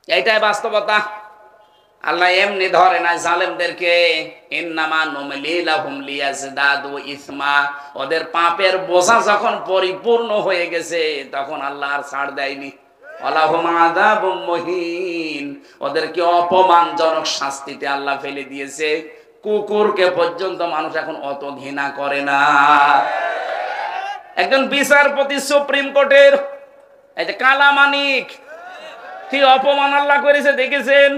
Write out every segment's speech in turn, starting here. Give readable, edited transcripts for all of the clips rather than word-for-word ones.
এইটাই বাস্তবতা। আল্লাহ এমনি ধরে না জালেমদেরকে, ইন্নামা নুমলি লাহুম লিয়াজদাদু ইসমা। ওদের পাপের বোঝা যখন পরিপূর্ণ হয়ে গেছে তখন আল্লাহ আর ছাড় দেয়নি। ওয়ালাহুম আযাবুম মুহিন, ওদেরকে অপমানজনক শাস্তিতে আল্লাহ ফেলে দিয়েছে। কুকুরকে পর্যন্ত মানুষ এখন অত ঘৃণা করে না। একজন বিচারপতি সুপ্রিম কোর্টের, এই যে কালা মানিক, কি অপমান আল্লাহ করেছে দেখেছেন?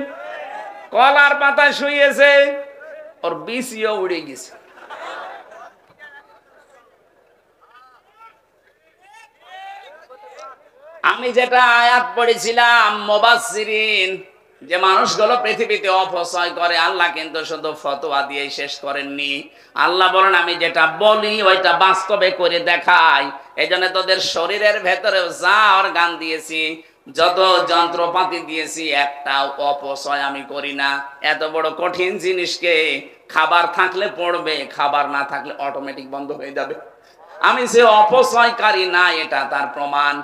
কলার পাতায় শুয়েছে, ওর বিসিও উড়ে গেছে। আমি যেটা আয়াত পড়েছিলাম মুবাসসিরিন, যে মানুষগুলো পৃথিবীতে অপচয় করে, আল্লাহ কিন্তু শুধু ফতোয়া দিয়ে শেষ করেননি। আল্লাহ বলেন আমি যেটা বলি ওইটা বাস্তবে করে দেখাই। এইজন্য তোদের শরীরের ভেতরেও যা অর্গান দিয়েছি, যত যন্ত্রপাতি দিয়েছি, একটাও অপচয় আমি করি না। এত বড় কঠিন জিনিসকে খাবার থাকলে পড়বে, খাবার না থাকলে অটোমেটিক বন্ধ হয়ে যাবে। আমি সে অপচয়কারী না, এটা তার প্রমাণ।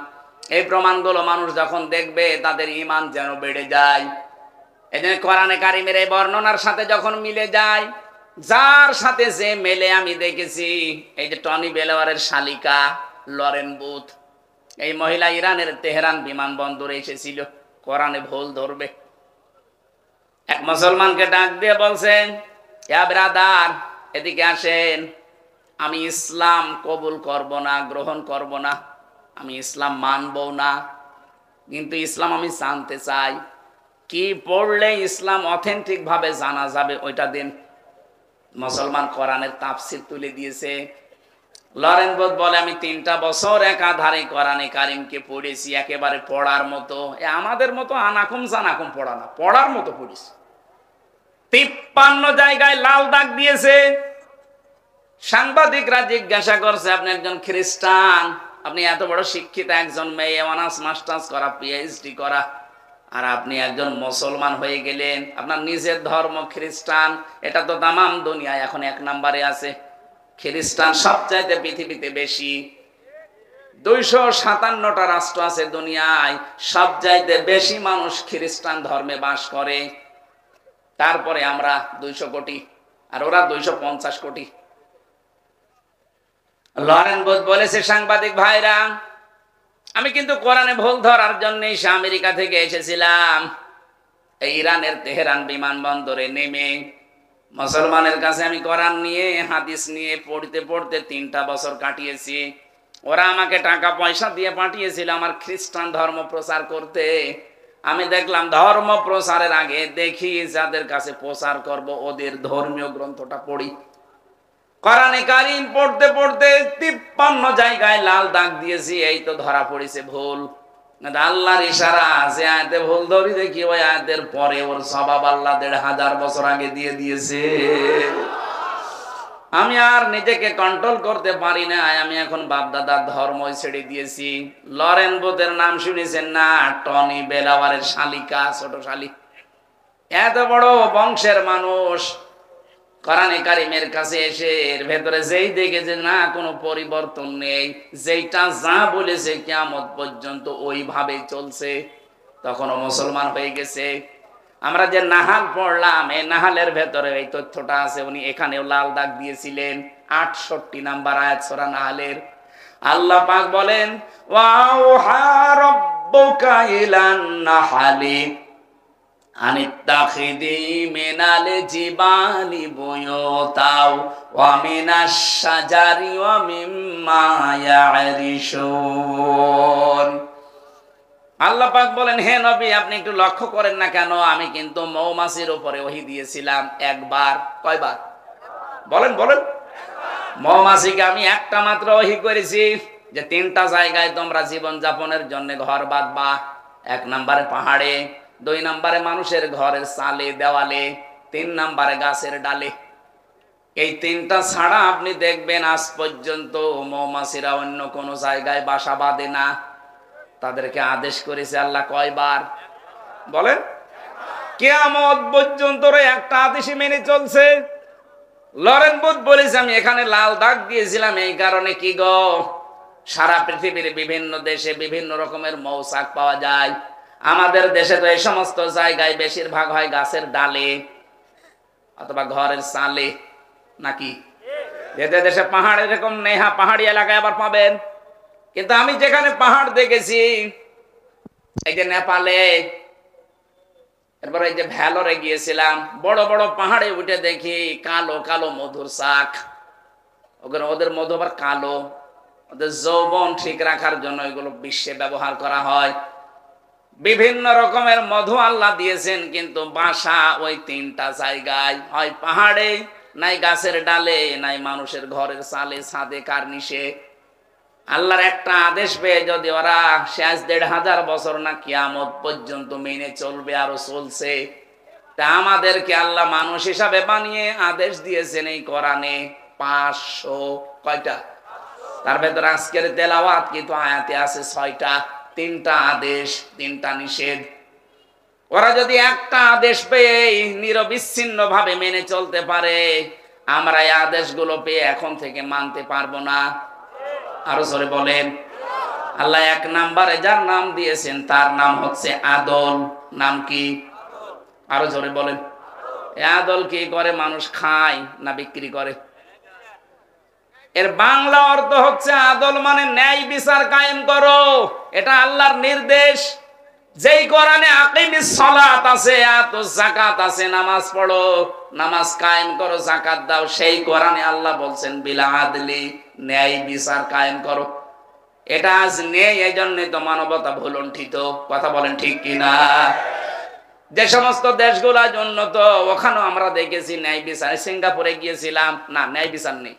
এই প্রমাণগুলো মানুষ যখন দেখবে তাদের ঈমান যেন বেড়ে যায়। এজন্য কোরআনে কারিমের এই বর্ণনার সাথে যখন মিলে যায়, যার সাথে যে মেলে আমি দেখেছি, এই যে টনি বেলাওয়ারের শালিকা লরেন বুথ, এই মহিলা ইরানের তেহরান বিমানবন্দরে এসেছিল কোরআনে ভুল ধরবে। এক মুসলমানকে ডাক দিয়ে বলছেন, ইয়া ব্রাদার, এদিকে আসেন, আমি ইসলাম কবুল করব না, গ্রহণ করব না, আমি ইসলাম মানবো না, কিন্তু ইসলাম আমি জানতে চাই। কি পড়লে ইসলাম অথেন্টিক ভাবে জানা যাবে ওইটা দিন। মুসলমান কোরআনের তাফসীর তুলে দিয়েছে। লরেন বুথ বলে আমি 3টা বছর একাধারে কোরআনে কারিমকে পড়েছি, একেবারে পড়ার মতো। আমাদের মতো আনাকুম জানাকুম পড়া না, পড়ার মতো পড়েছি। 53 জায়গায় লাল দাগ দিয়েছে। সাংবাদিকরা জিজ্ঞাসা করছে, আপনি একজন খ্রিস্টান, আপনি এত বড় শিক্ষিত একজন মেয়ে, অনার্স মাস্টার্স করা, পিএইচডি করা, আর আপনি একজন মুসলমান হয়ে গেলেন। আপনার নিজের ধর্ম খ্রিস্টান, এটা তো তামাম দুনিয়ায় এখন 1 নম্বরে আছে। খ্রিস্টান সবচাইতে পৃথিবীতে বেশি। 257টা রাষ্ট্র আছে দুনিয়ায়, সবচাইতে বেশি মানুষ খ্রিস্টান ধর্মে বাস করে। তারপরে আমরা 200 কোটি, আর ওরা 250 কোটি। লরেন বুথ বলেছে, সাংবাদিক ভাইরা, আমি কিন্তু কোরআনে ভুল ধরার জন্য আমেরিকা থেকে এসেছিলাম। এই ইরানের তেহরান বিমানবন্দরে নেমে মুসলমানের কাছে আমি কোরআন নিয়ে, হাদিস নিয়ে পড়তে পড়তে 3টা বছর কাটিয়েছি। ওরা আমাকে টাকা পয়সা দিয়ে পাঠিয়েছিল আমার খ্রিস্টান ধর্ম প্রচার করতে। আমি দেখলাম ধর্ম প্রচারের আগে দেখি যাদের কাছে প্রচার করব ওদের ধর্মীয় গ্রন্থটা পড়ি। কোরআনে কারিম পড়তে পড়তে 53 জায়গায় লাল দাগ দিয়েছি, এই তো ধরা পড়েছে ভুল। আল্লাহর ইশারা, যে আয়াতে ভুল ধরি দেখি ওই আয়াতের পরে ওর সওয়াব আল্লাহ 1500 বছর আগে দিয়ে দিয়েছে। আমি আর নিজেকে কন্ট্রোল করতে পারি না, আমি এখন বাপদাদার ধর্ম ছেড়ে দিয়েছি। লরেন বুথের নাম শুনেছেন না? টনি বেলাওয়ারের শালিকা, ছোট শালিক, এত বড় বংশের মানুষ কোরআনে কারিমের কাছে এসে এর ভেতরে যেই দেখেছে না কোনো পরিবর্তন নেই, যেইটা যা বলেছে কিয়ামত পর্যন্ত ওইভাবেই চলছে, তখনও মুসলমান হয়ে গেছে। আমরা যে নাহাল পড়লাম, এই নাহালের ভেতরে এই তথ্যটা আছে। উনি এখানেও লাল দাগ দিয়েছিলেন। 68 নাম্বার আয়াত সূরা নাহালের। আল্লাহ পাক বলেন, ওয়াউহা রাব্বুকা ইলান নাহালি আনিত্তাখিদি মিনাল জিবালি বুয়ুতাও ওয়া মিনাশ শাজারি ওয়া মিম্মা ইয়ারিশুন। আল্লাহ পাক বলেন, হে নবী, আপনি একটু লক্ষ্য করেন না কেন, আমি কিন্তু মৌমাছির উপরে ওহী দিয়েছিলাম একবার। কয়বার বলেন বলেন? মৌমাছিকে আমি একটা মাত্র ওহী করেছি, যে 3টা জায়গায় তোমরা জীবন যাপনের জন্য ঘর বাঁধবা। 1 নম্বরে পাহাড়ে, 2 নম্বরে মানুষের ঘরের চালে দেওয়ালে, 3 নম্বরে গাছের ডালে। এই 3টা ছাড়া আপনি দেখবেন আজ পর্যন্ত মৌমাছিরা অন্য কোনো জায়গায় বাসা বাঁধে না। তাদেরকে আদেশ করেছে আল্লাহ কয়বার বলেন? কিয়ামত পর্যন্ত একটা আদেশই মেনে চলছে। লরেন বুথ বলেছে, আমি এখানে লাল দাগ দিয়েছিলাম এই কারণে, কি গো, সারা পৃথিবীর বিভিন্ন দেশে বিভিন্ন রকমের মৌচাক পাওয়া যায়। আমাদের দেশে তো এই সমস্ত জায়গায় বেশিরভাগ হয় গাছের ডালে অথবা ঘরের চালে, নাকি? যেতে দেশে পাহাড় এরকম নেই, হ্যাঁ পাহাড়ি এলাকায় আবার পাবেন। কিন্তু আমি যেখানে পাহাড় দেখেছি, এই যে নেপালে, এরপর এই যে ভ্যালরে গিয়েছিলাম, বড় বড় পাহাড়ে উঠে দেখি কালো কালো মধুর শাক। ওখানে ওদের মধু আবার কালো, ওদের যৌবন ঠিক রাখার জন্য এগুলো বিশ্বে ব্যবহার করা হয়। বিভিন্ন রকমের মধু আল্লাহ দিয়েছেন, কিন্তু বাসা ওই তিনটা জায়গায়, হয় পাহাড়ে, নাই গাছের ডালে, নাই মানুষের ঘরের চালে ছাদে কার্নিশে। আল্লাহর একটা আদেশ পেয়ে যদি ওরা শেষ ১৫০০ বছর না কিয়ামত পর্যন্ত মেনে চলবে, আরো চলছে, তা আমাদেরকে আল্লাহ মানুষ হিসাবে বানিয়ে আদেশ দিয়েছেন এই কোরআনে ৫০০ কয়টা, তার ভেতরে আজকের তেলাওয়াত কিন্তু আয়াতে আছে ৬টা। ৩টা আদেশ, ৩টা নিষেধ। ওরা যদি একটা আদেশ পেয়ে নিরবিচ্ছিন্ন ভাবে মেনে চলতে পারে, আমরা এই আদেশগুলো পেয়ে এখন থেকে মানতে পারবো না। আরো জোরে বলেন। আল্লাহ ১ নম্বরে যার নাম দিয়েছেন তার নাম হচ্ছে আদল। নাম কি? আরো জোরে বলেন। আদল কি করে? মানুষ খায় না বিক্রি করে? এর বাংলা অর্থ হচ্ছে আদল মানে ন্যায় বিচার কায়েম করো। এটা আল্লাহর নির্দেশ। যেই কোরআনে আকিমিস সালাত আছে, আতুজ যাকাত আছে, নামাজ পড়ো, নামাজ কায়েম করো, যাকাত দাও, সেই কোরআনে আল্লাহ বলছেন বিল আদলি, ন্যায় বিচার কায়েম করো। এটা আজ নেই, এই জন্যই তো মানবতা ভুলুণ্ঠিত। কথা বলেন ঠিক কিনা? যে সমস্ত দেশগুলো আজ উন্নত, ওখানেও আমরা দেখেছি ন্যায় বিচার। সিঙ্গাপুরে গিয়েছিলাম, না ন্যায় বিচার নেই।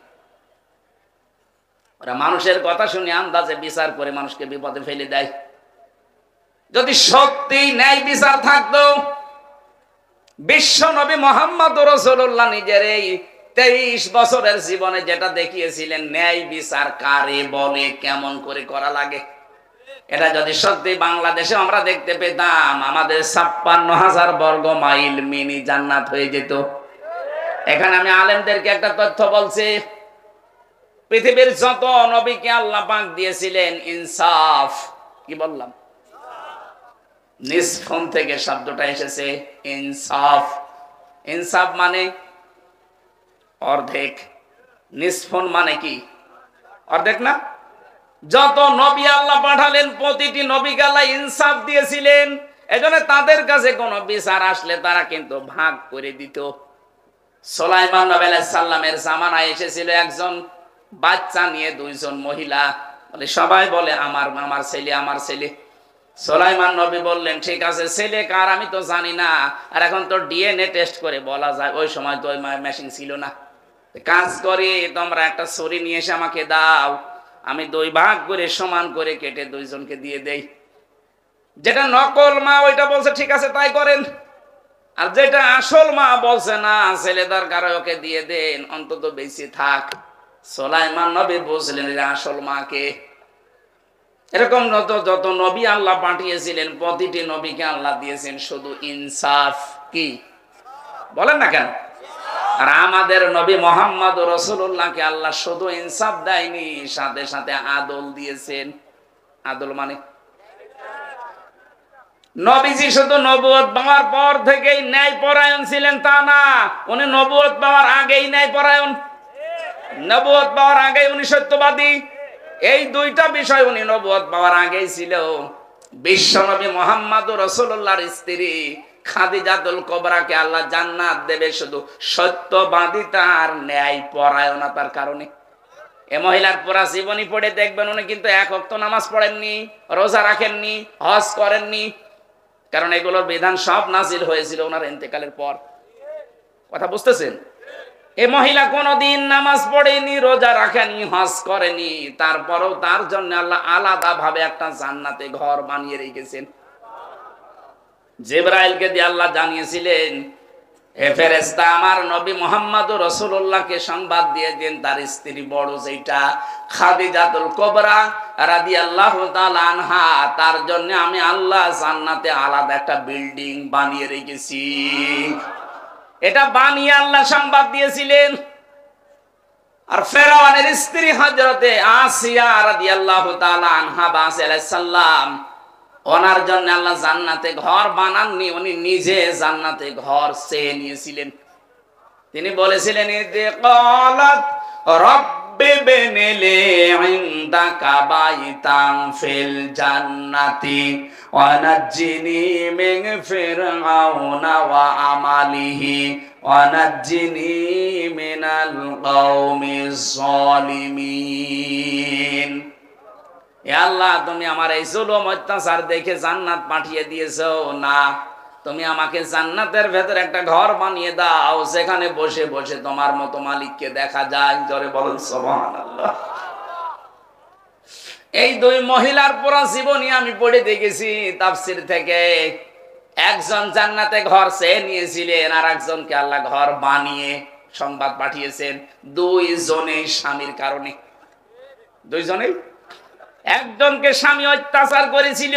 ওরা মানুষের কথা শুনে আন্দাজে বিচার করে মানুষকে বিপদে ফেলে দেয়। যদি সত্যি ন্যায় বিচার থাকতো, বিশ্ব নবী মুহাম্মদ রাসূলুল্লাহ নিজের এই 23 বছরের জীবনে যেটা দেখিয়েছিলেন, ন্যায় বিচার কারে বলে, কেমন করে করা লাগে, এটা যদি সত্যি বাংলাদেশে আমরা দেখতে পেতাম, আমাদের ৫৬,০০০ বর্গ মাইল মিনি জান্নাত হয়ে যেত। এখানে আমি আলেমদেরকে একটা তথ্য বলছি, পৃথিবীর যত নবীকে আল্লাহ পাক দিয়েছিলেন ইনসাফ, কি বললাম? নিসফুন থেকে শব্দটা এসেছে ইনসাফ। ইনসাফ মানে অর্ধেক, নিসফুন মানে কি? অর্ধেক না? যত নবী আল্লাহ পাঠালেন, প্রতিটি নবীকে আল্লাহ ইনসাফ দিয়েছিলেন। এজন্য তাদের কাছে কোনো বিচার আসলে তারা কিন্তু ভাগ করে দিত। সুলাইমান নবী আলাইহিস সালামের জামানায় এসেছিল একজন বাচ্চা নিয়ে ২ জন মহিলা, বলে সবাই বলে আমার আমার ছেলে, আমার ছেলে। সুলাইমান নবী বললেন ঠিক আছে, ছেলে কার আমি তো জানি না, আর এখন তো ডিএনএ টেস্ট করে বলা যায়। ওই সময় তো ওই মেশিন ছিল না। কাজ করে তোমরা একটা ছুরি নিয়ে এসে আমাকে দাও, আমি 2 ভাগ করে সমান করে কেটে 2 জনকে দিয়ে দেই। যেটা নকল মা ওইটা বলছে ঠিক আছে তাই করেন, আর যেটা আসল মা বলছে না, ছেলে দরকার ওকে দিয়ে দেন, অন্তত বেঁচে থাক। সুলাইমান নবী বুঝলেন আসল মাকে। এরকম যত নবী আল্লাহ পাঠিয়েছিলেন, প্রতিটি নবীকে আল্লাহ দিয়েছেন শুধু ইনসাফ। কি বলেন না কেন? আর আমাদের নবী মুহাম্মদ রাসূলুল্লাহকে আল্লাহ শুধু ইনসাফ দেয়নি, সাথে সাথে আদল দিয়েছেন। আদল মানে নবীজি শুধু নবুয়ত পাওয়ার পর থেকেই ন্যায় পরায়ণ ছিলেন তা না, উনি নবুয়ত পাওয়ার আগেই ন্যায় পরায়ণ। নবুয়ত পাওয়ার আগেই উনি সত্যবাদী। এই 2টা বিষয় উনি নবুয়ত পাওয়ার আগেই ছিল। বিশ্ব নবী মুহাম্মদ রাসূলুল্লাহর স্ত্রী খাদিজাতুল কুবরাকে আল্লাহ জান্নাত দেবে শুধু সত্যবাদিতা আর ন্যায় পরায়ণতার কারণে। এ মহিলার পুরা জীবনী পড়ে দেখবেন, উনি কিন্তু 1 ওয়াক্ত নামাজ পড়েননি, রোজা রাখেননি, হজ করেননি, কারণ এগুলোর বিধান সব নাজিল হয়েছিল ওনার ইন্তেকালের পর। কথা বুঝতেছেন? এই মহিলা কোনদিন নামাজ পড়েনি, রোজা রাখেনি, হজ করেনি, তারপরেও তার জন্য আল্লাহ আলাদা ভাবে একটা জান্নাতে ঘর বানিয়ে রেখেছেন। জিবরাইলকে দিয়ে আল্লাহ জানিয়েছিলেন, হে ফেরেশতা, আমার নবী মুহাম্মদ রাসূলুল্লাহকে সংবাদ দিয়ে দেন, তার স্ত্রী বড় যেটা খাদিজাতুল কুবরা রাদিয়াল্লাহু তাআলা আনহা, তার জন্য আমি আল্লাহ জান্নাতে আলাদা একটা বিল্ডিং বানিয়ে রেখেছি। এটা বানিয়ে আল্লাহ সংবাদ দিয়েছিলেন। আর ফেরাউনের স্ত্রী হযরতে আসিয়া রাদিয়াল্লাহু তাআলা আনহা, আলাইহিস সালাম, ওনার জন্য আল্লাহ জান্নাতে ঘর বানাননি, উনি নিজে জান্নাতে ঘর চেয়ে নিয়েছিলেন। তিনি বলেছিলেন যে ক্বালাত রাব্বি বিনিলি ইনদাকা বাইতান ফিল জান্নাতি ওয়া নাজ্জিনি মিন ফিরআউনা ওয়া আমালিহি ওয়া নাজ্জিনি মিনাল কওমিজ জালিমিন। হে আল্লাহ, তুমি আমার এই জুলুম অত্যাচার দেখে জান্নাত পাঠিয়ে দিয়েছো না, তুমি আমাকে জান্নাতের ভেতর একটা ঘর বানিয়ে দাও, যেখানে বসে বসে তোমার মতো মালিককে দেখা যায়। জোরে বলেন সুবহানাল্লাহ। এই দুই মহিলার পুরো জীবনী আমি পড়ে দেখেছি তাফসীর থেকে। একজন জান্নাতে ঘর চেয়ে নিয়েছিলেন, আর একজনকে আল্লাহ ঘর বানিয়ে সংবাদ পাঠিয়েছেন। দুইজনেই স্বামীর কারণে, দুইজনেই। একজনকে স্বামী অত্যাচার করেছিল,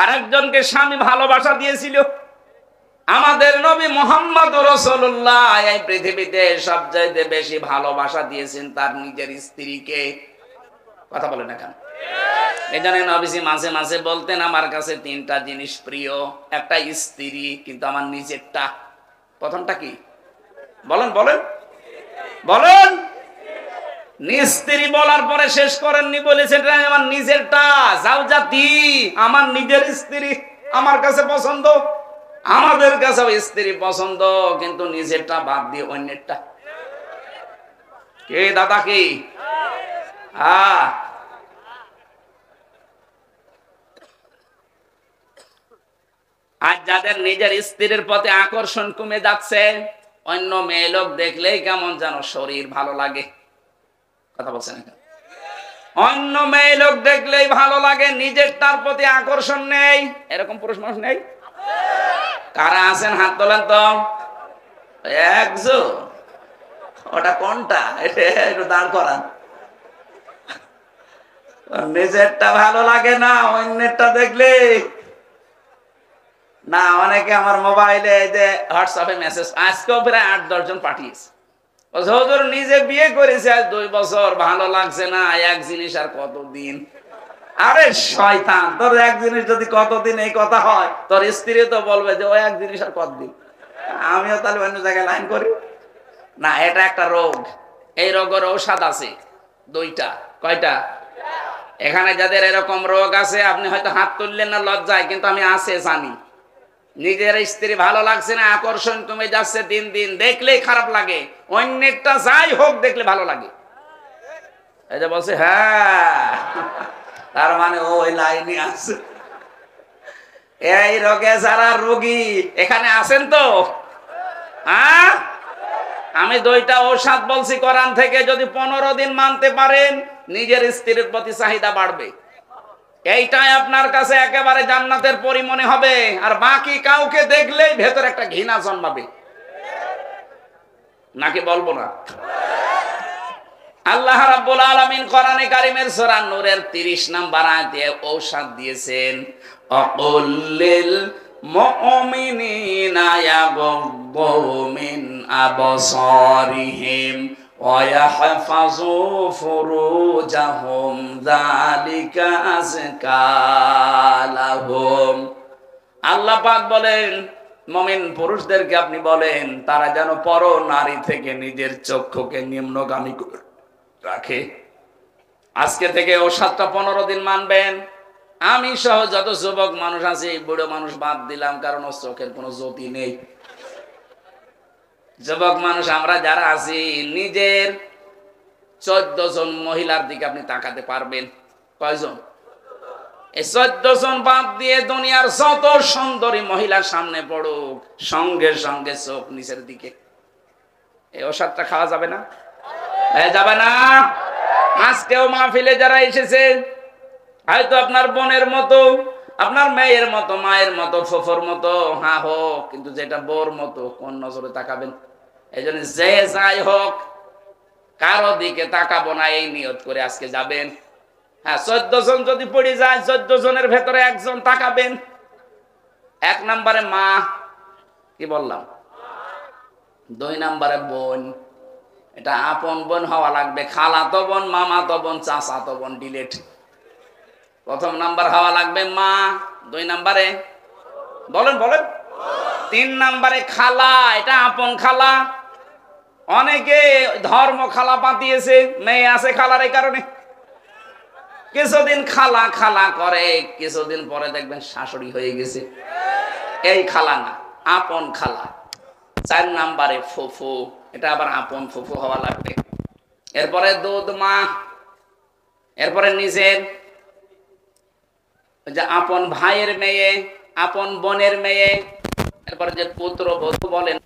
আর একজনকে স্বামী ভালোবাসা দিয়েছিল। আমাদের নবী মুহাম্মদ রাসূলুল্লাহ এই পৃথিবীতে সবচেয়ে বেশি ভালোবাসা দিয়েছেন তার নিজের স্ত্রীকে। কথা বলে না কেন? এই জন্য নবীজি মাঝে মাঝে বলতেন, আমার কাছে তিনটা জিনিস প্রিয়, একটা স্ত্রী, কিন্তু আমার নিজেরটা। প্রথমটা কি? বলেন বলেন বলেন। স্ত্রী বলার পরে শেষ করেননি, বলেছেন আমার নিজেরটা। জাওজাতি, আমার নিজের স্ত্রী আমার কাছে পছন্দ। আমাদের কাছেও স্ত্রী পছন্দ, কিন্তু নিজেরটা বাদ দিয়ে অন্যেরটা। কে দাদা? কি? আজ যাদের নিজের স্ত্রীর প্রতি আকর্ষণ কমে যাচ্ছে, অন্য মেয়ে লোক দেখলেই কেমন যেন শরীর ভালো লাগে। কথা বলছেন? অন্য মেয়ে লোক দেখলেই ভালো লাগে, নিজের তার প্রতি আকর্ষণ নেই। এরকম পুরুষ মানুষ নেই? কারা আছেন হাত তোলেন তো। একজন। ওটা কোনটা? এটা একটু দাঁড় করান। নিজেরটা ভালো লাগে না, অন্যেরটা দেখলে না। অনেকে আমার মোবাইলে যে হোয়াটসঅ্যাপে মেসেজ আজকেও প্রায় 8-10 জন পাঠিয়েছে। হুজুর নিজে বিয়ে করেছে আজ 2 বছর, ভালো লাগছে না, এক জিনিস আর কতদিন। আরে শয়তান, তোর এক জিনিস যদি কতদিন এই কথা হয়, তোর স্ত্রী তো বলবে যে ও এক জিনিস আর কতদিন। আমিও তাহলে অন্য জায়গায় লাইন করি না। এটা একটা রোগ, এই রোগের ঔষধ আছে 2টা। কয়টা? এখানে যাদের এরকম রোগ আছে, আপনি হয়তো হাত তুললেন না লজ্জায়, কিন্তু আমি আছে জানি। নিজের স্ত্রী ভালো লাগছে না, আকর্ষণ কমে যাচ্ছে দিন দিন, দেখলেই খারাপ লাগে। অন্যেরটা যাই হোক দেখলে ভালো লাগে। এই যে বলছে হ্যাঁ, তার মানে ওই লাইনে আছে। এই রোগে যারা রোগী এখানে আছেন তো, হ্যাঁ, আমি 2টা ঔষধ বলছি কোরআন থেকে, যদি 15 দিন মানতে পারেন নিজের স্ত্রীর প্রতি চাহিদা বাড়বে। এইটাই আপনার কাছে একেবারে জান্নাতের পরি মনে হবে, আর বাকি কাউকে দেখলেই ভেতরে একটা ঘৃণা জন্মাবে। নাকি বলবো না? আল্লাহ রাব্বুল আলামিন কোরআনে কারীমের সূরা নূরের 30 নম্বর আয়াতে ঔষধ দিয়েছেন, অকুল্লিল মুমিনিনা ইয়াগুদ্দু মিন আবসারিহিম ওয়া ইয়াহফাযু ফুরুজাহুম যালিকা আযকা লাহুম। আল্লাহ পাক বলেন, মুমিন পুরুষদেরকে আপনি বলেন তারা যেন পর নারী থেকে নিজের চক্ষুকে নিম্নগামী করে রাখে। আজকে থেকে ও 15 দিন মানবেন। আমি সহ যত যুবক মানুষ আছে, বুড়ো মানুষ বাদ দিলাম, কারণ ওর চোখের কোনো জ্যোতি নেই। যুবক মানুষ আমরা যারা আছি, নিজের 14 জন মহিলার দিকে আপনি তাকাতে পারবেন। কয়জন? এই 14 জন বাদ দিয়ে দুনিয়ার যত সুন্দরী মহিলার সামনে পড়ুক, সঙ্গে সঙ্গে চোখ নিচের দিকে। এই ওষুধটা খাওয়া যাবে না? যাবে না? আজকেও মাহফিলে যারা এসেছে, হয়তো আপনার বোনের মতো, আপনার মেয়ের মতো, মায়ের মতো, ফুফুর মতো, হ্যাঁ হোক, কিন্তু যেটা বোর মতো, কোন নজরে তাকাবেন? এই জন্য যে যাই হোক কারো দিকে তাকাবো না, এই নিয়ত করে আজকে যাবেন। হ্যাঁ, 14 জন যদি পড়ে যায়, 14 জনের ভেতরে একজন তাকাবেন। 1 নম্বরে মা, কি বললাম? 2 নম্বরে বোন, এটা আপন বোন হওয়া লাগবে, খালাতো বোন, মামাতো বোন, চাচাতো বোন ডিলেট। 1 নাম্বার হওয়া লাগবে মা। 2 নম্বরে বলেন বলেন 3 নম্বরে খালা, এটা আপন খালা। অনেকে ধর্ম খালা পাতিয়েছে, মেয়ে আছে খালার এই কারণে। কিছুদিন খালা খালা করে, কিছুদিন পরে দেখবেন শাশুড়ি হয়ে গেছে। এই খালা না, আপন খালা। 4 নম্বরে ফুফু, এটা আবার আপন ফুফু হওয়া লাগবে। এরপরে দুধ মা, এরপরে নিজের যে আপন ভাইয়ের মেয়ে, আপন বোনের মেয়ে, এরপরে যে পুত্র বধূ বলেন,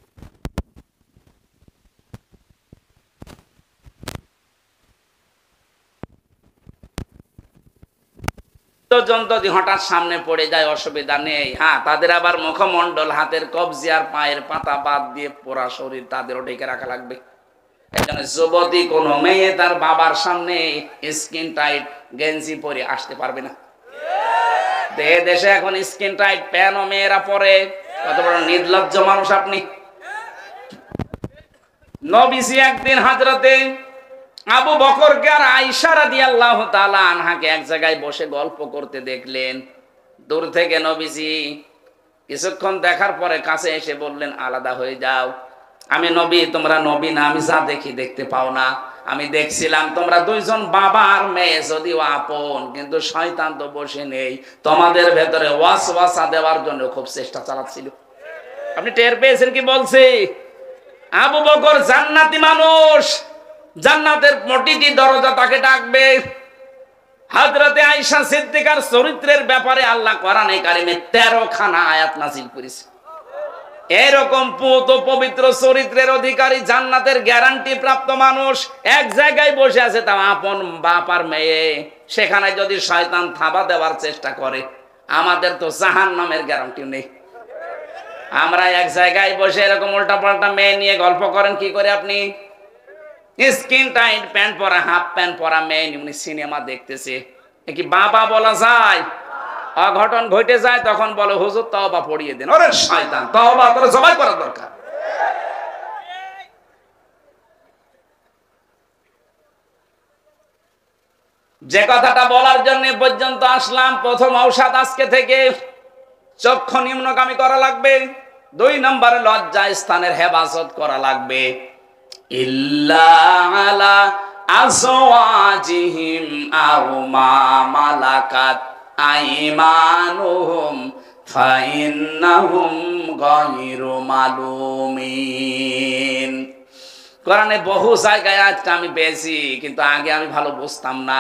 যদি হঠাৎ সামনে পড়ে যায় অসুবিধা নেই। হ্যাঁ, তাদের আবার মুখমণ্ডল, হাতের কবজি আর পায়ের পাতা বাদ দিয়ে পুরা শরীর তাদেরও ঢেকে রাখা লাগবে। এজন্য যুবতী কোন মেয়ে তার বাবার সামনে স্কিন টাইট গেঞ্জি পরে আসতে পারবে না। দেশে এখন স্কিন টাইট প্যান্টও মেয়েরা পরে। কত বড় নির্লজ্জ মানুষ আপনি। নবীজি একদিন হযরতে আবু বকরকে আর আয়েশা রাদিয়াল্লাহু তাআলা আনহাকে এক জায়গায় বসে গল্প করতে দেখলেন। দূর থেকে নবীজি কিছুক্ষণ দেখার পরে কাছে এসে বললেন, আলাদা হয়ে যাও, আমি নবী, তোমরা নবী না। আমি যা দেখি দেখতে পাও না। আমি দেখছিলাম তোমরা দুইজন বাবা আর মেয়ে, যদিও আপন, কিন্তু শয়তান তো বসে নেই, তোমাদের ভেতরে ওয়াসওয়াসা দেওয়ার জন্য খুব চেষ্টা চালাচ্ছিল। আপনি টের পেয়েছেন কি বলছি? আবু বকর জান্নাতি মানুষ, জান্নাতের প্রতিটি দরজা তাকে ডাকবে। হযরতে আয়েশা সিদ্দিকার চরিত্রের ব্যাপারে আল্লাহ কোরআনে কারিমে 13 খানা আয়াত নাযিল করেছে। এরকম পুত পবিত্র চরিত্রের অধিকারী, জান্নাতের গ্যারান্টি প্রাপ্ত মানুষ এক জায়গায় বসে আছে, তা আপন বাপ আর মেয়ে। সেখানে যদি শয়তান থাবা দেওয়ার চেষ্টা করে, আমাদের তো জাহান্নামের গ্যারান্টি নেই। আমরা এক জায়গায় বসে এরকম উল্টা পাল্টা মেয়ে নিয়ে গল্প করেন কি করে আপনি? স্কিন টাইট প্যান্ট পরা, হাফ প্যান্ট পরা মেয়ে উনি সিনেমা দেখতেছে, কি বাবা বলা যায়? অঘটন ঘটে যায়, তখন বলে হুজুর তওবা পড়িয়ে দেন। ওরে শয়তান, তওবা তোর জবাই করা দরকার। যে কথাটা বলার জন্য পর্যন্ত আসলাম, প্রথম ঔষধ আজকে থেকে চক্ষু নিম্নগামী করা লাগবে। 2 নম্বরে লজ্জা স্থানের হেফাজত করা লাগবে। ইল্লা আলা আজওয়াজিহিম আও মা মালাকাত আইমানুহুম ফাইন্নাহুম গায়রু মালুমিন। কোরআনে বহু জায়গায় আজকে আমি পেয়েছি, কিন্তু আগে আমি ভালো বুঝতাম না।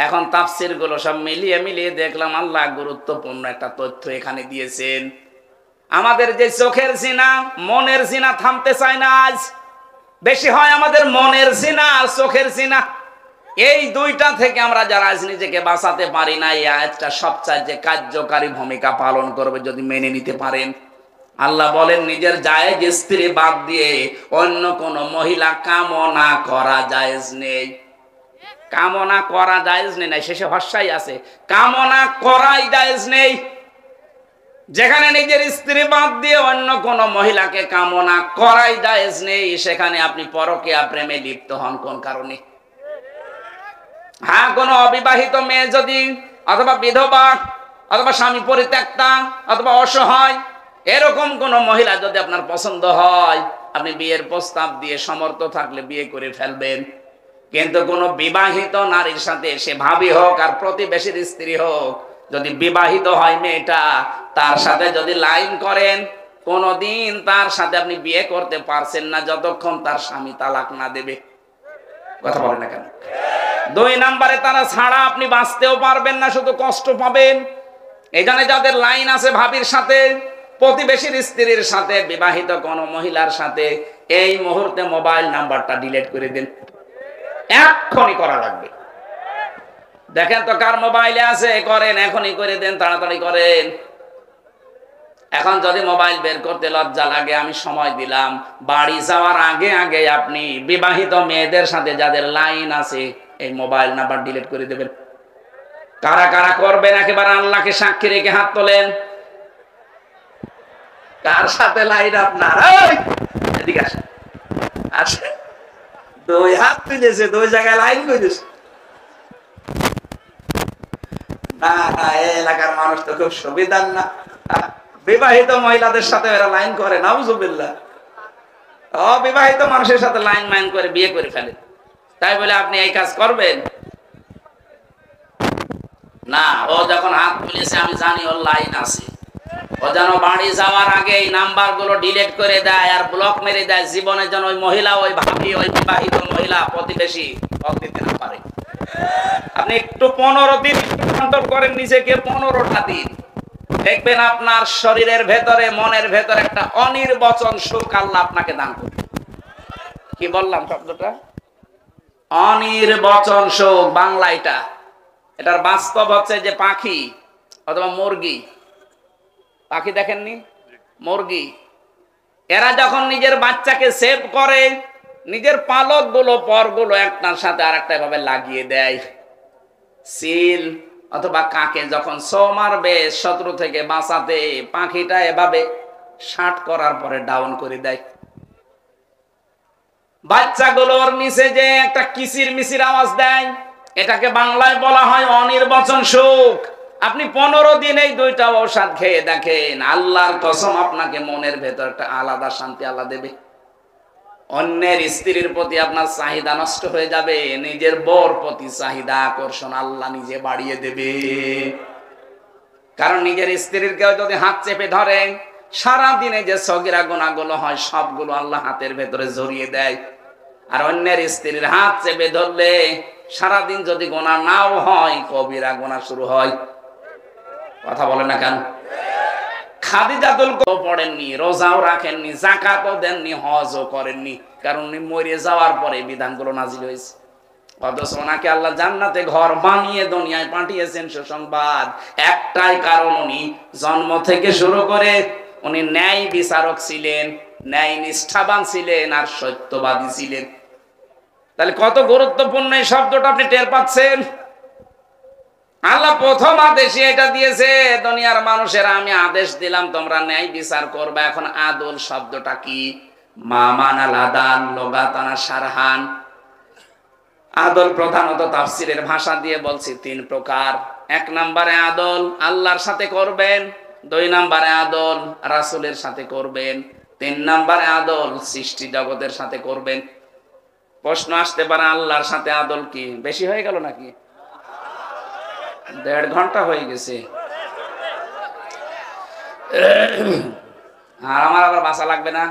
এখন তাফসীর গুলো সব মিলিয়ে মিলিয়ে দেখলাম আল্লাহ গুরুত্বপূর্ণ একটা তথ্য এখানে দিয়েছেন। আমাদের যে চোখের জিনা, মনের জিনা থামতে চায় না। আজ বেশি হয় আমাদের মনের জিনা আর চোখের জিনা। এই দুইটা থেকে আমরা যারা আজ নিজেকে বাঁচাতে পারি না, এই আয়াতটা সবচেয়ে কার্যকারী ভূমিকা পালন করবে যদি মেনে নিতে পারেন। আল্লাহ বলেন, নিজের জায়েজ স্ত্রী বাদ দিয়ে অন্য কোন মহিলা কামনা করা জায়েজ নেই। কামনা করা জায়েজ নেই, শেষে হর্ষাই আছে, কামনা করাই জায়েজ নেই। যেখানে নিজের স্ত্রী বাদ দিয়ে অন্য কোন মহিলাকে কামনা করাই জায়েজ নেই, সেখানে আপনি পরকীয়া প্রেমে লিপ্ত হন কোন কারণে? হ্যাঁ, কোন অবিবাহিত মেয়ে যদি, অথবা বিধবা, অথবা স্বামী পরিত্যক্তা, অথবা অসহায়, এরকম কোন মহিলা যদি আপনার পছন্দ হয়, আপনি বিয়ের প্রস্তাব দিয়ে সমর্থ থাকলে বিয়ে করে ফেলবেন। কিন্তু কোন বিবাহিত নারীর সাথে, সে ভাবি হোক আর প্রতিবেশীর স্ত্রী হোক, যদি বিবাহিত হয় মেয়েটা, তার সাথে যদি লাইন করেন, কোনদিন তার সাথে আপনি বিয়ে করতে পারছেন না যতক্ষণ তার স্বামী তালাক না দেবে। কথা বলেন না কেন? 2 নম্বরে তারা ছাড়া আপনি বাঁচতেও পারবেন না, শুধু কষ্ট পাবেন। এই জন্য যাদের লাইন আছে ভাবির সাথে, প্রতিবেশীর স্ত্রীর সাথে, বিবাহিত কোন মহিলার সাথে, এই মুহূর্তে মোবাইল নাম্বারটা ডিলিট করে দিন। এখনই করা লাগবে। দেখেন তো কার মোবাইলে আছে, করেন, এখনই করে দেন, তাড়াতাড়ি করেন। এখন যদি মোবাইল বের করতে লজ্জা লাগে, আমি সময় দিলাম, বাড়ি যাওয়ার আগে আগে আপনি বিবাহিত মেয়েদের সাথে যাদের লাইন আছে এই মোবাইল নাম্বার ডিলিট করে দেবেন। কারা কারা করবেন একেবারে আল্লাহকে সাক্ষী রেখে হাত তোলেন। কার সাথে লাইন আপনার? এদিকে আসেন। আচ্ছা, 2 হাত তুলেছে, 2 জায়গায় লাইন করেছে। না না, এই এলাকার মানুষ তো খুব সুবিধার না, বিবাহিত মহিলাদের সাথে এরা লাইন করে, নাউজুবিল্লাহ। অবিবাহিত মানুষের সাথে লাইন মাইন করে বিয়ে করে ফেলে, তাই বলে আপনি এই কাজ করবেন না। ও যখন হাত তুলেছে আমি জানি ওর লাইন আছে, ও যেন বাড়ি যাওয়ার আগে এই নাম্বার গুলো ডিলিট করে দেয় আর ব্লক মেরে দেয়, জীবনে যেন ওই মহিলা, ওই ভাবি, ওই বিবাহিত মহিলা প্রতিবেশী কল দিতে না পারে। আপনি একটু 15 দিন কন্ট্রোল করেন নিজেকে, 15টা দিন দেখবেন আপনার শরীরের ভেতরে, মনের ভেতরে একটা অনির্বচন সুখ আল্লাহ আপনাকে দান করবে। কি বললাম শব্দটা? অনির্বচন সুখ, বাংলা এটা। এটার বাস্তব হচ্ছে যে পাখি অথবা মুরগি, পাখি দেখেননি, মুরগি, এরা যখন নিজের বাচ্চাকে সেভ করে, নিজের পালক গুলো, পর গুলো একটার সাথে আর একটা ভাবে লাগিয়ে দেয়। সিল অথবা কাকে যখন ছো মারবে শত্রু থেকে বাঁচাতে, পাখিটা এভাবে শার্ট করার পরে ডাউন করে দেয়। বাচ্চাগুলোর নিচে যে একটা কিচির মিচির আওয়াজ দেয়, এটাকে বাংলায় বলা হয় অনির্বচন সুখ। আপনি 15 দিন এই 2টা ঔষধ খেয়ে দেখেন, আল্লাহর কসম আপনাকে মনের ভেতর একটা আলাদা শান্তি আল্লাহ দেবে। অন্যের স্ত্রীর প্রতি আপনার চাহিদা নষ্ট হয়ে যাবে, নিজের বর প্রতি চাহিদা, আকর্ষণ আল্লাহ নিজে বাড়িয়ে দেবে। কারণ নিজের স্ত্রীর কেউ যদি হাত চেপে ধরে, সারা দিনে যে সগীরা গুনাহগুলো হয় সবগুলো আল্লাহ হাতের ভেতরে জড়িয়ে দেয়। আর অন্যের স্ত্রীর হাত চেপে ধরলে সারাদিন যদি গুনাহ নাও হয়, কবিরা গুনাহ শুরু হয়। কথা বলে না কেন? খাদিজাতুল কুবরা পড়েননি, রোজাও রাখেননি, যাকাতও দেননি, হজও করেননি, কারণ উনি মরে যাওয়ার পরে বিধানগুলো নাজিল হয়েছে। অথচ ওনাকে আল্লাহ জান্নাতে ঘর বানিয়ে দুনিয়ায় পাঠিয়েছেন সুসংবাদ। একটাই কারণ, উনি জন্ম থেকে শুরু করে উনি ন্যায় বিচারক ছিলেন, ন্যায় নিষ্ঠাবান ছিলেন আর সত্যবাদী ছিলেন। তাহলে কত গুরুত্বপূর্ণ এই শব্দটা আপনি টের পাচ্ছেন? আল্লাহ প্রথম আদেশ এটা দিয়েছে, দুনিয়ার মানুষেরা আমি আদেশ দিলাম তোমরা ন্যায় বিচার করবে। এখন আদল শব্দটা কি? মামানাল আদান লগাতানা সারহান। আদল প্রধানত তাফসীরের ভাষা দিয়ে বলছি 3 প্রকার। 1 নম্বরে আদল আল্লাহর সাথে করবেন, 2 নম্বরে আদল রাসূলের সাথে করবেন, 3 নম্বরে আদল সৃষ্টি জগতের সাথে করবেন। প্রশ্ন আসতে পারে, আল্লাহর সাথে আদল কি বেশি হয়ে গেল নাকি? 1.5 ঘন্টা হয়ে গেছে, আর আমার আবার বাসা লাগবে না।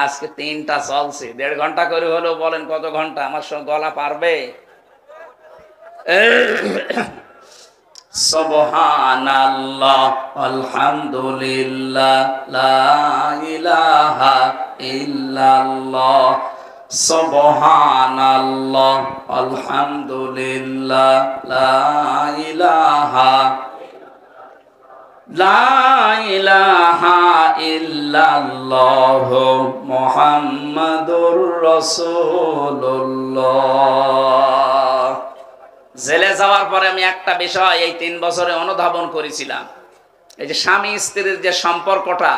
আজকে 3টা চলছে, 1.5 ঘন্টা করে হলো, বলেন কত ঘন্টা? আমার সঙ্গে গলা পারবে? সুবহানাল্লাহ আলহামদুলিল্লাহ লা ইলাহা ইল্লাল্লাহ, সুবহানাল্লাহ আলহামদুলিল্লাহ লা ইলাহা ইল্লাল্লাহ মুহাম্মাদুর রাসূলুল্লাহ। জেলে যাওয়ার পরে আমি একটা বিষয় এই 3 বছরে অনুধাবন করেছিলাম, এই যে স্বামী স্ত্রীর যে সম্পর্কটা,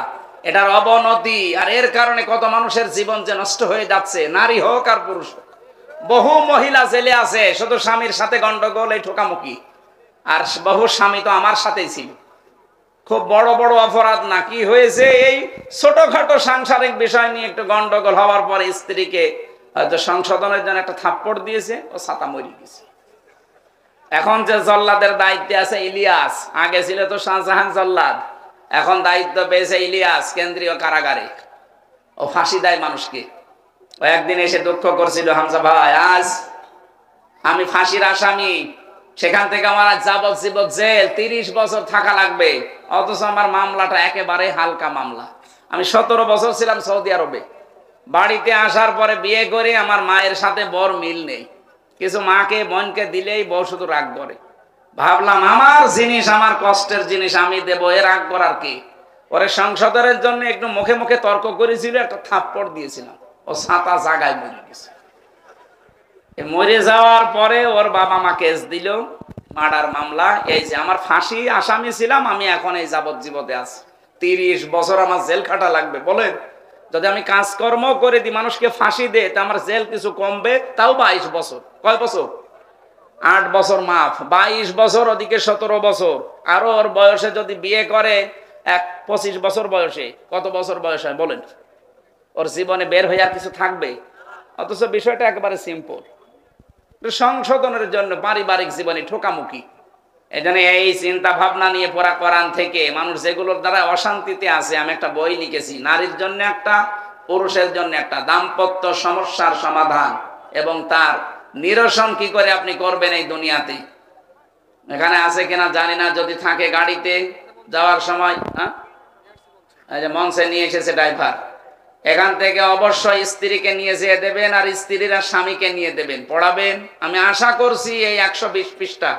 এটার অবনতি, আর এর কারণে কত মানুষের জীবন যে নষ্ট হয়ে যাচ্ছে, নারী হোক আর পুরুষ হোক। বহু মহিলা জেলে আছে শুধু স্বামীর সাথে গন্ডগোল, এই ঠোকামুখি। আর বহু স্বামী তো আমার সাথেই ছিল, খুব বড় বড় অপরাধ না, কি হয়েছে এই ছোটখাটো সাংসারিক বিষয় নিয়ে একটু গন্ডগোল হওয়ার পরে স্ত্রীকে হয়তো সংশোধনের জন্য একটা থাপ্পড় দিয়েছে, ও ছাতা মরে গেছে। এখন যে জল্লাদের দায়িত্বে আছে ইলিয়াস, আগে ছিল তো শাহজাহান জল্লাদ, এখন দায়িত্ব পেয়েছে ইলিয়াস কেন্দ্রীয় কারাগারে। ও ফাঁসি দেয় মানুষকে। ও একদিন এসে দুঃখ করছিল, হামজা ভাই আজ আমি ফাঁসির আসামি, সেখান থেকে আমার যাবজ্জীবন জেল, 30 বছর থাকা লাগবে, অথচ আমার মামলাটা একেবারে হালকা মামলা। আমি 17 বছর ছিলাম সৌদি আরবে। বাড়িতে আসার পরে বিয়ে করে আমার মায়ের সাথে বর মিল নেই, কিছু মাকে বোনকে দিলেই বউ শুধু রাগ করে। ভাবলাম আমার জিনিস, আমার কষ্টের জিনিস আমি দেব, এ রাগ করার কি? পরে সংশোধনের জন্য একটু মুখে মুখে তর্ক করেছিল, একটা থাপ্পড় দিয়েছিলাম, ও ছাতা জাগায় মরে গেছে। মরে যাওয়ার পরে ওর বাবা মা কেস দিল, মার্ডার মামলা। এই যে আমার ফাঁসি আসামি ছিলাম, আমি এখন এই যাবজ্জীবনে আছি, 30 বছর আমার জেল খাটা লাগবে। বলেন, যদি আমি কাজকর্ম করে দিই, মানুষকে ফাঁসি দে, তা আমার জেল কিছু কমবে, তাও 22 বছর। কয় বছর? 8 বছর মাফ, 22 বছর ওদিকে 17 বছর, আরো ওর বয়সে যদি বিয়ে করে 25 বছর বয়সে, কত বছর বয়স হয় বলেন? ওর জীবনে বের হয়ে আর কিছু থাকবে? অথচ বিষয়টা একেবারে সিম্পল। সংশোধনের জন্য পারিবারিক জীবনে ঠোকামুখি। এজন্য এই চিন্তা ভাবনা নিয়ে পড়া কোরআন থেকে মানুষ যেগুলোর দ্বারা অশান্তিতে আছে, আমি একটা বই লিখেছি, নারীর জন্য একটা, পুরুষের জন্য একটা, দাম্পত্য সমস্যার সমাধান এবং তার নিরসন কি করে আপনি করবেন এই দুনিয়াতে। এখানে আছে কিনা জানি না, যদি থাকে গাড়িতে যাওয়ার সময়, এই যে মঞ্চে নিয়ে এসেছে ড্রাইভার, এখান থেকে অবশ্যই স্ত্রীকে নিয়ে যেয়ে দেবেন আর স্ত্রীরা স্বামীকে নিয়ে দেবেন, পড়াবেন। আমি আশা করছি এই 120 পৃষ্ঠা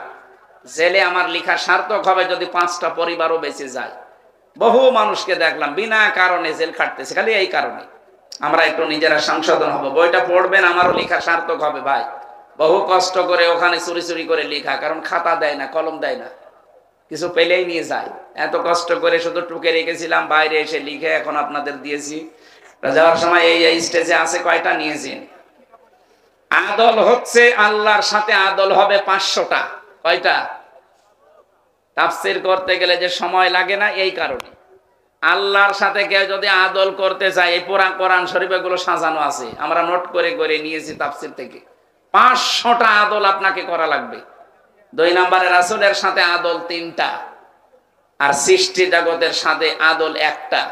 জেলে আমার লেখা সার্থক হবে যদি 5টা পরিবারও বেঁচে যায়। বহু মানুষকে দেখলাম বিনা কারণে জেল খাটতেছে, খালি এই কারণে। আমরা একটু নিজেরা সংশোধন হব, বইটা পড়বেন, আমারও লেখা সার্থক হবে ভাই। বহু কষ্ট করে ওখানে চুরি চুরি করে লেখা, কারণ খাতা দেয় না, কলম দেয় না, কিছু পেলেই নিয়ে যায়। এত কষ্ট করে শুধু টুকে রেখেছিলাম, বাইরে এসে লিখে এখন আপনাদের দিয়েছি। যাওয়ার সময় এই স্টেজে আছে কয়টা নিয়েছেন। আদল হচ্ছে আল্লাহর সাথে আদল হবে 500টা। কয়টা? তাফসীর করতে গেলে যে সময় লাগে না, এই কারণে। আল্লাহর সাথে কেউ যদি আদল করতে চায়, এই পুরা কোরআন শরীফ এগুলো সাজানো আছে, আমরা নোট করে করে নিয়েছি তাফসীর থেকে। 500টা আদল আপনাকে করা লাগবে। 2 নম্বরে রাসূলের সাথে আদল 3টা, আর সৃষ্টি জগতের সাথে আদল 1টা।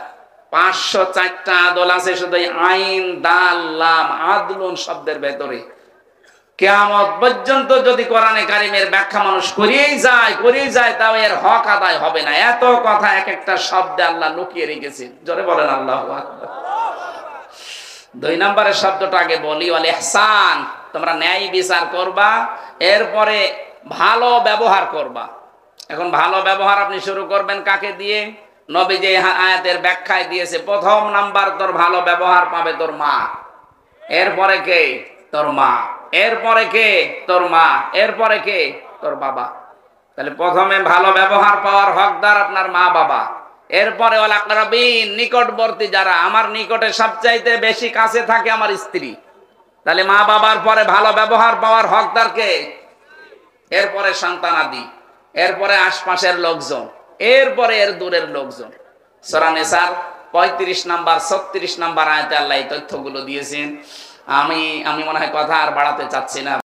504টা আদল আছে শুধু আইন, দাল, লাম, আদলুন শব্দের ভেতরে। কিয়ামত পর্যন্ত যদি কোরআনে কারিমের ব্যাখ্যা মানুষ করেই যায়, তাও এর হক আদায় হবে না। এত কথা এক একটা শব্দে আল্লাহ লুকিয়ে রেখেছেন। জোরে বলেন আল্লাহু আকবার। 2 নম্বরের শব্দটা আগে বলি, ওয়াল ইহসান, তোমরা ন্যায় বিচার করবা, এরপরে ভালো ব্যবহার করবা। এখন ভালো ব্যবহার আপনি শুরু করবেন কাকে দিয়ে? নবী যে আয়াতের ব্যাখ্যায় দিয়েছে, 1 নাম্বার তোর ভালো ব্যবহার পাবে তোর মা, এরপরে কে? তোর মা, এরপরে কে? তোর মা, এরপরে কে? তোর বাবা। তাহলে প্রথমে ভালো ব্যবহার পাওয়ার হকদার আপনার মা বাবা, এরপরে ওয়াল আকরাবিন, নিকটবর্তী যারা, আমার নিকটে সবচাইতে বেশি কাছে থাকে আমার স্ত্রী। তাহলে মা বাবার পরে ভালো ব্যবহার পাওয়ার হকদার কে? এরপরে সন্তানাদি, এরপরে আশপাশের লোকজন, এরপরে এর দূরের লোকজন। সূরা নিসার 35 নাম্বার 36 নাম্বার আয়াতে আল্লাহ এই তথ্যগুলো দিয়েছেন। আমি মনে হয় কথা আর বাড়াতে চাচ্ছি না।